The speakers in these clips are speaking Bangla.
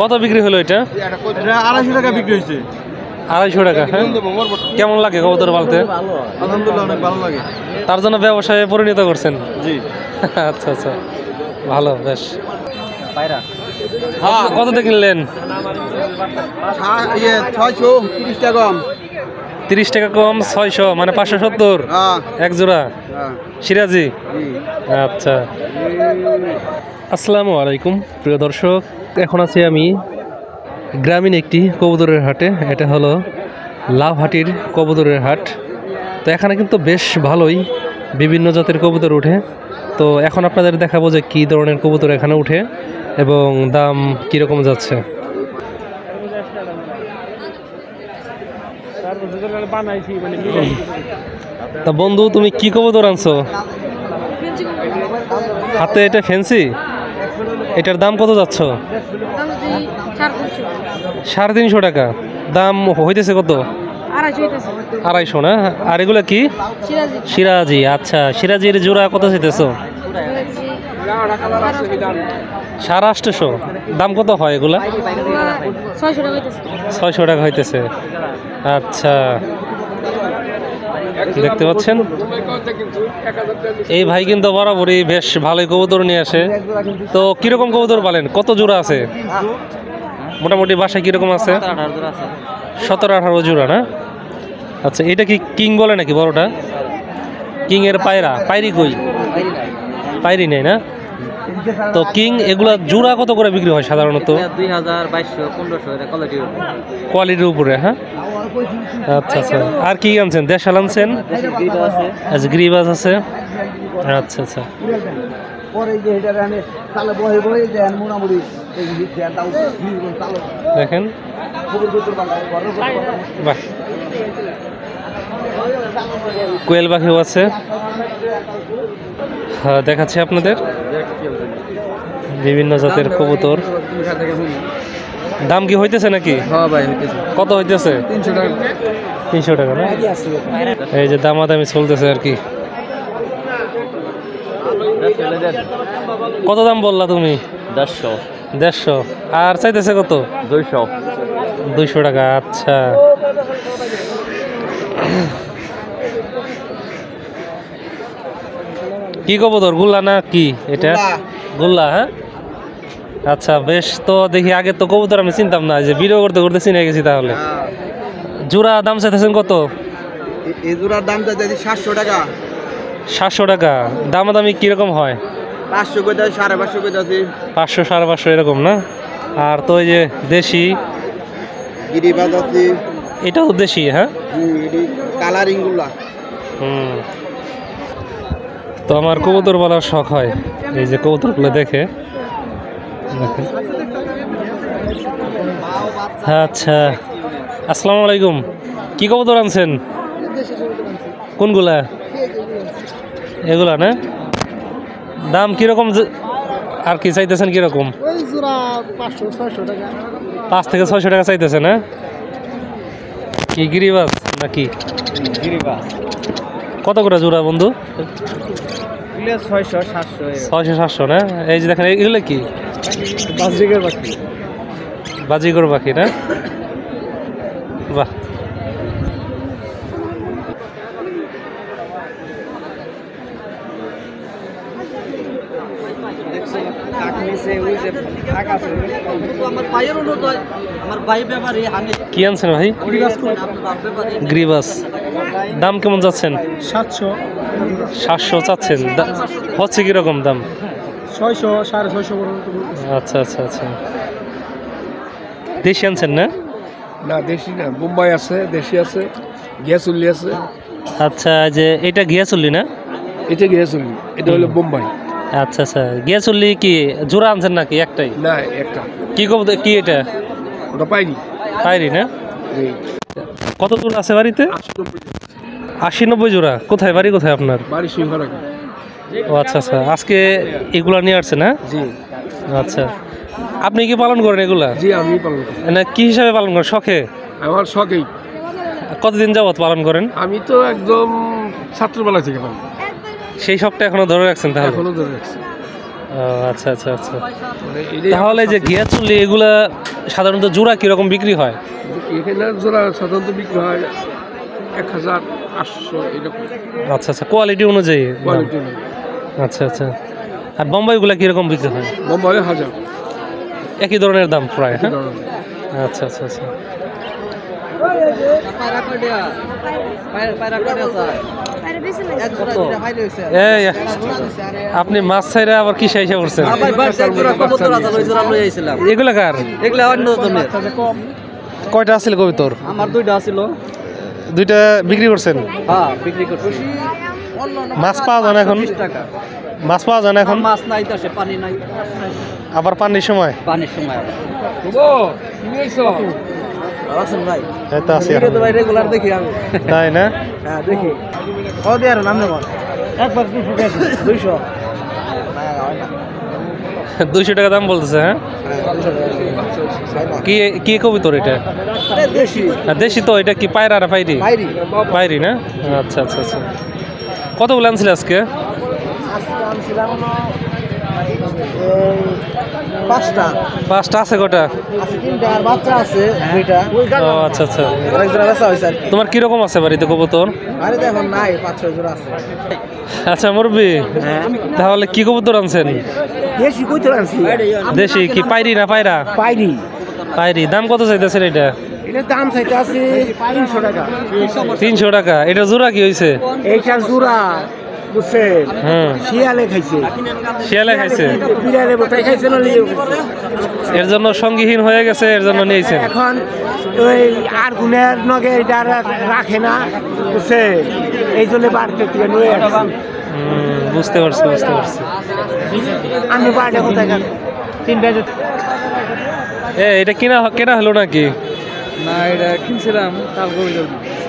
কত বিক্রি হলো এটা? 250 টাকা বিক্রি হয়েছে। 250 টাকা। হ্যাঁ, কেমন লাগে কবুতর পালতে? আলহামদুলিল্লাহ অনেক ভালো লাগে। তার জন্য ব্যবসায় পরিণত করছেন? জি। আচ্ছা আচ্ছা, ভালো, বেশ। কততে কিনলেন? 630 টাকা কম। 30 টাকা কম, 600 মানে 570 এক জোড়া সিরাজি। আচ্ছা, আসসালামু আলাইকুম প্রিয় দর্শক, এখন আছি আমি গ্রামীণ একটি কবুতরের হাটে। এটা হলো লাভহাটির কবুতরের হাট। তো এখানে কিন্তু বেশ ভালোই বিভিন্ন জাতের কবুতর ওঠে। তো এখন আপনাদের দেখাবো যে কী ধরনের কবুতর এখানে উঠে এবং দাম কীরকম যাচ্ছে। তা বন্ধু, তুমি কি কবুতর আনছো হাতে? এটা ফ্যান্সি। এটার দাম কত যাচ্ছ? 350 টাকা দাম হইতেছে। কত? 250 না? আর এগুলো কি? সিরাজি। আচ্ছা, সিরাজির জোড়া কত চাইতেছো? 850। দাম কত হয় এগুলা? 600 টাকা হইতেছে। আচ্ছা, দেখতে পাচ্ছেন এই ভাই কিন্তু বরাবরই বেশ ভালোই কবুতর নিয়ে আসে। তো কিরকম কবুতর পালেন? কত জোড়া আছে মোটামুটি বাসায়? কিরকম আছে? 17-18 জোড়া না? আচ্ছা, এটা কি কিং বলে নাকি বড়টা? কিং এর পায়রা? পায়রি কই? পায়রি নেই না? তো কিং এগুলা জোড়া কত করে বিক্রি হয় সাধারণত? 2000-2200-1500 কোয়ালিটির উপরে। হ্যাঁ, আচ্ছা আচ্ছা। আর কি আনছেন? দেশাল আনছেন? আচ্ছা, গ্রিবাস আছে। আচ্ছা আচ্ছা, দেখেন বাহ, কোয়েল পাখিও আছে। হ্যাঁ, দেখাচ্ছি আপনাদের বিভিন্ন জাতের কবুতর। দাম কি হইতেছে নাকি? হ্যাঁ ভাই হইতেছে। কত হইতেছে? 300 টাকা। 300 টাকা না? এই যে দামাদামি চলতেছে আর কি। কত দাম বললা তুমি? 150। আর চাইতেছে কত? 200 টাকা। আচ্ছা, কি কবুতর? গুল্লা না কি এটা? গুল্লা। হ্যাঁ, আচ্ছা বেশ। তো দেখি, আগে তো কবুতর আমি চিনতাম না, যে ভিডিও করতে করতে চিনে গেছি। তাহলে জোড়া দাম চাইতেছেন কত? এই জোড়ার দাম চাইতেছি 700 টাকা। 700 টাকা। দামাদামি কিরকম হয়? 500 কই দাও, 550 কই দাও। 500-550 এরকম না? আর তো ওই যে দেশি গিরিবাজ আছে। এটাও দেশি? হ্যাঁ, কালারিং গুলা। তো আমার কবুতর বলার শখ হয়, এই যে কবুতরগুলো দেখে। আচ্ছা, আসসালামু আলাইকুম। কি কবুতর আনছেন? কোনগুলা? এগুলা না? দাম কিরকম আর কি চাইতেছেন? কিরকম? 5 থেকে 600 টাকা চাইতেছে না? কি গিরিবাস নাকি? কত করে জোড়া বন্ধু? 600-700 না? এই যে দেখেন, এগুলো কি? বাজিগর পাখি না? বাহ, কি আনছেন ভাই? গ্রিবাস। দাম কেমন যাচ্ছেন? 700 চাচ্ছেন? হচ্ছে কিরকম দাম? 600-650। আচ্ছা আচ্ছা আচ্ছা। দেশি আনছেন না? না দেশি না, বোম্বাই আছে, দেশি আছে, গিয়াসুল্লি আছে। আচ্ছা, যে এটা গিয়াসুল্লি না? এটা গিয়াসুল্লি, এটা হলো বোম্বাই। আচ্ছা আচ্ছা, গিয়াসুল্লি কি জোড়া আনছেন নাকি একটাই? না, একটা। কি কবুতর? কি এটা? ওটা পাইনি। পায়রি না? কত জোড়া আছে বাড়িতে? 80-90 জোড়া। কোথায় বাড়ি? কোথায় আপনার বাড়ি? সিংহরাখি। ও আচ্ছা আচ্ছা, আজকে এগুলা নিয়ে আসছে না? জি। আচ্ছা, আপনি কি পালন করেন এগুলা? জি, আমি পালন করি। না, কি হিসাবে পালন করেন? শখে? আমার শখেই। কতদিন যাবত পালন করেন? আমি তো একদম ছাত্রবেলা থেকে পালন। সেই শখটা এখনো ধরে রাখছেন? তাহলে এখনো ধরে রাখছি। আচ্ছা আচ্ছা আচ্ছা। তাহলে যে গিয়াসুল্লি এগুলা সাধারণত জোড়া কীরকম বিক্রি হয়? এখানে জোড়া সাধারণত বিক্রি হয় 1800 এরকম আচ্ছা আচ্ছা, কোয়ালিটি অনুযায়ী দাম। কোয়ালিটি। আচ্ছা আচ্ছা। আর বোম্বাইগুলা কীরকম বিক্রি হয়? বোম্বাই 1000 একই ধরনের দাম প্রায়, হ্যাঁ? ধরনের। আচ্ছা আচ্ছা আচ্ছা। এই আপনি মাছ ছাইরা আবার কি সাইসা করছেন? এগুলা কার? কয়টা আছিল কবিতর? আমার 2টা আছিল। 2টা বিক্রি করছেন? হ্যাঁ, বিক্রি করছি। মাছ পাওয়া যায় না এখন? 20 টাকা। মাছ পাওয়া যায় না এখন? মাছ নাই তো, সে পানি নাই। আবার পানির সময়? পানির সময় আবার। আছেন ভাই? এই তো আছি ভিডিও তো ভাই রেগুলার দেখি আমি। তাই না? হ্যাঁ, দেখি। ও দেয়ার নাম নেব। একবার 200 টাকা। 200। 200 টাকা দাম বলতেছে, হ্যাঁ? কি কি কবিতর এটা? দেশি। দেশি তো, এটা কি পায়রা না পাইরি? বাইরি। পাইরি না? আচ্ছা আচ্ছা আচ্ছা। কতগুলো আনছিলে আজকে? আজকে আনছিলাম 5টা। 5টা আছে কটা? আছে 3টা, আর বাচ্চা আছে 2টা। ও আচ্ছা আচ্ছা। অনেক জোড়া বেচা হইছে আর কি। তোমার কিরকম আছে বাড়িতে কবুতর? আরে তো এখন নাই, 5-6 জোড়া আছে। আচ্ছা মুরব্বি, তাহলে কি কবুতর আনছেন? দেশি কই তোর আনছি? দেশি কি পাইরি না পায়রা? পাইরি। পাইরি। দাম কত চাইতেছেন এটা? এটার দাম চাইতে আছে 300 টাকা। 300 টাকা। এটা জোড়া কি হয়েছে? এইটার জোড়া বুঝছেন? হুম, শিয়ালে খাইছে। শিয়ালে খাইছে। বিড়ালে বোটাই খাইছে না লিয়ে। এর জন্য সঙ্গীহীন হয়ে গেছে, এর জন্য নিয়েছেন। এখন ওই আর গুনের নগে এটা রাখে না, বুঝছেন? এই জন্য বাড়তে থেকে নিয়ে আসছি। বুঝতে পারছি বুঝতে পারছি। আমি বাড়িতে কোথায় খাবো? 3টা। এটা কেনা হলো নাকি? না, এটা কিনছিলাম তাল কবিতর।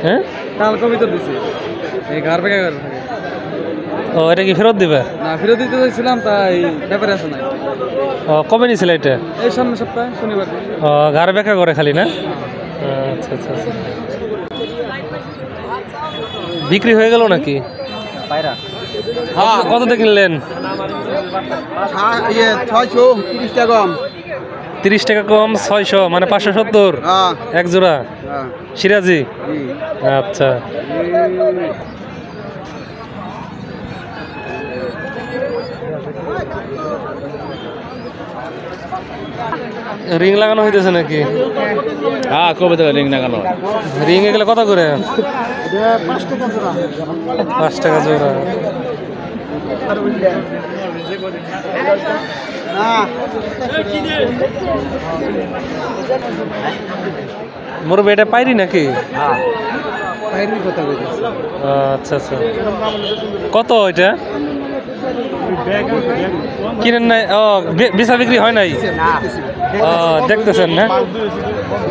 হ্যাঁ, তাল কবিতর দিছে। এই ঘর বেকা করে। ও এটা কি ফেরত দিবে? না, ফেরত দিতে চাইছিলাম, তাই ব্যাপারে আছে না। ও কবে নিয়েছিল এটা? এই সামনের সপ্তাহে শনিবার। ও ঘরে বেকা করে খালি না? আচ্ছা আচ্ছা আচ্ছা। বিক্রি হয়ে গেল নাকি? পায়রা। কততে কিনলেন? 630 টাকা কম। 30 টাকা কম, 600 মানে 570 এক জোড়া সিরাজি। আচ্ছা, রিং লাগানো হইতেছে নাকি? হ্যাঁ, কবিতা রিং লাগানো। রিং এগুলো কত করে? 5 টাকা জোড়া। 5 টাকা জোড়া। মুরব্বি এটা পাইরি নাকি? পায়রি কথা কইতাছে। আচ্ছা আচ্ছা। কত এটা কিনেন নাই? ও বেচা বিক্রি হয় নাই? ও দেখতেছেন না?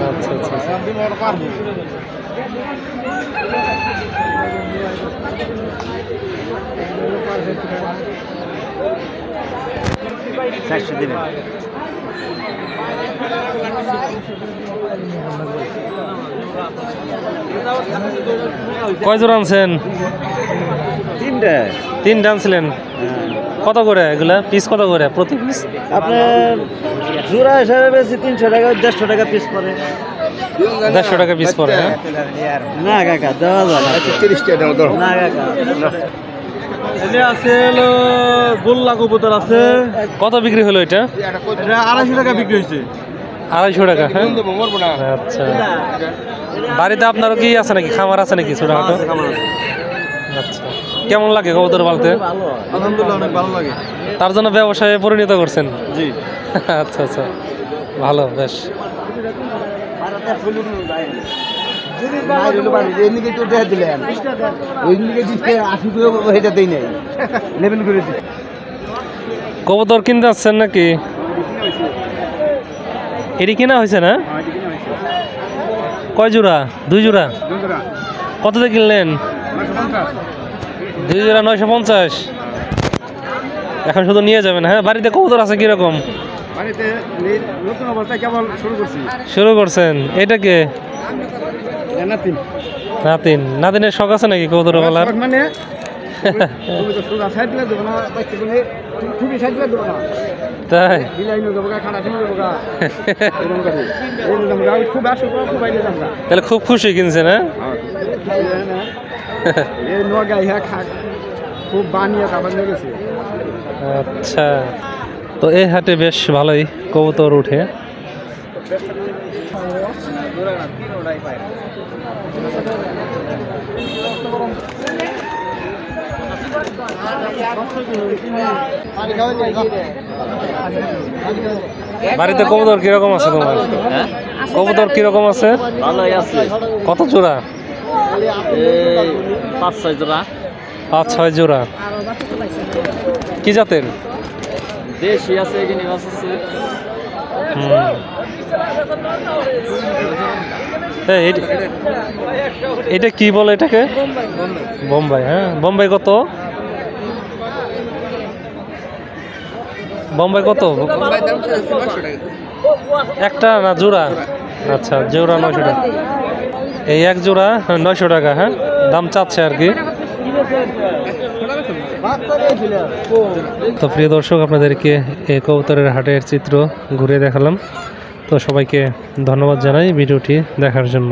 আচ্ছা আচ্ছা আচ্ছা। কয় জোড়া আনছেন? 3টা। 3টা আনছিলেন। কত করে এগুলা পিস? কত করে প্রতি পিস? আপনার জোড়া হিসাবে বেশি 300 টাকা, 150 টাকা পিস পড়ে। 150 টাকা পিস পড়ে, হ্যাঁ? না কাকা, দেওয়া যাবে না। 30 টাকা দাও। না কাকা। এলে আছে হলো গোল্লা কবুতর আছে। কত বিক্রি হলো এটা? এটা 250 টাকা বিক্রি হয়েছে। 250 টাকা, হ্যাঁ? আচ্ছা। বাড়িতে আপনারও কি আছে নাকি, খামার আছে নাকি ছোটখাটো? আচ্ছা, কেমন লাগে কবুতর পালতে? আলহামদুলিল্লাহ, অনেক ভালো লাগে। তার জন্য ব্যবসায় পরিণত করছেন? জি। আচ্ছা আচ্ছা, ভালো, বেশ। কবুতর কিনতে আসছেন নাকি? এটি কেনা হয়েছে না? কয় জোড়া? 2 জোড়া। কততে কিনলেন? 2 জোড়া 950। এখন শুধু নিয়ে যাবেন, হ্যাঁ? বাড়িতে কবুতর আছে কিরকম? বাড়িতে নতুন অবস্থায় কেবল শুরু করছি। শুরু করছেন? এটা কে? নাতিন। নাতিন। নাতিনের শখ আছে নাকি কবুতর পালার? মানে সাইড দেবো না, খুবই সাইড দেবো না। তাই তাহলে খুব খুশি কিনছে না? খুব বানিয়ে খাবার লেগেছে। আচ্ছা, তো এই হাটে বেশ ভালোই কবুতর উঠে। বাড়িতে কবুতর কিরকম আছে তোমার? কবুতর কিরকম আছে? ভালোই আছে। কত জোড়া? 5-6 জোড়া। 5-6 জোড়া। কি জাতের? দেশি আছে, গিনিবাস আছে। এটা কি বলে এটাকে? বোম্বাই। হ্যাঁ, বোম্বাই কত? বোম্বাই কত? একটা না জোড়া? আচ্ছা, জোড়া 900 টাকা। এই এক জোড়া 900 টাকা। হ্যাঁ, দাম চাচ্ছে আর কি। তো প্রিয় দর্শক, আপনাদেরকে এই কবুতরের হাটের চিত্র ঘুরে দেখালাম। তো সবাইকে ধন্যবাদ জানাই ভিডিওটি দেখার জন্য।